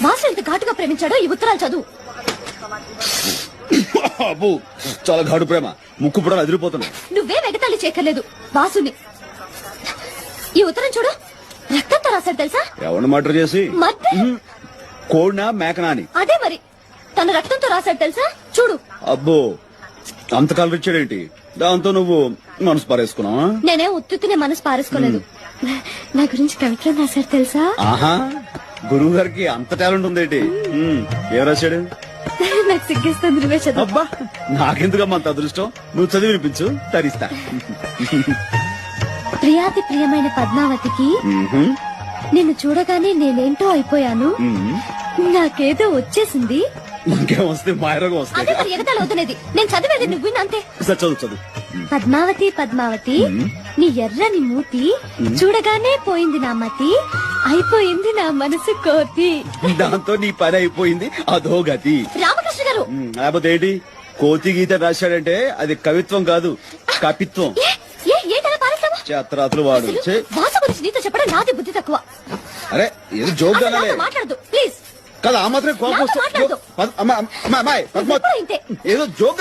వాసు ఎంత ఘాటుగా ప్రేమించాడో ఈ ఉత్తరాలు చదువు. అబ్బో చాలా ఘాటు ప్రేమ, ముక్కు కూడా అదిరిపోతున్నాయి. నువ్వే వెగతాళి చేయక్కర్లేదు వాసుని. ఈ ఉత్తరం చూడు, రక్తంతో రాశాడు తెలుసా? ఎవరిని మర్డర్ చేసి? కోడినా మేకనా అని. అదే మరి, తన రక్తంతో రాశాడు తెలుసా? చూడు. అబ్బో అంత కలర్ ఇచ్చాడేంటి? దాంతో నువ్వు మనసు పారేసుకున్నావా? నేనేం ఉత్తునే మనసు పారేసుకోలేదు. నా గురించి కవిత్వం రాశాడు తెలుసా? ఆహా, గురువు గారికి అంత టాలెంట్ ఉందేంటి? ఏం రాశాడు? నాకు సిగ్గేస్తుంది, నువ్వే చదువు. అబ్బా నాకెందుకమ్మా అంత అదృష్టం, నువ్వు చదివి వినిపించు తరిస్తా. ప్రియాతి ప్రియమైన పద్మావతికి నిన్ను చూడగానే నేనేంటో అయిపోయాను. నాకేదో వచ్చేసింది. ఇంకేం వస్తే మాయరోగం వస్తాయి. అదే మరి ఎగతాళి అవుతున్నది. నేను చదివేది నువ్వు విన్నంతే. చదువు చదువు. పద్మావతి పద్మావతి నీ ఎర్రని మూతి చూడగానే పోయింది నా మతి, అయిపోయింది నా మనసు కోతి. దాంతో నీ పని అయిపోయింది, అదో గతి. రామకృష్ణ గారు, లేకపోతే ఏంటి? కోతి గీత రాశాడంటే అది కవిత్వం కాదు, కపిత్వం. చేతరాత్రులు వాడు. వాసు గురించి నీతో చెప్పడం నాది బుద్ధి తక్కువ. అరే ఏదో జోక్ మాట్లాడదు ప్లీజ్. కదా, ఆ మాత్రం కోపం వస్తుంది. ఏదో జోక్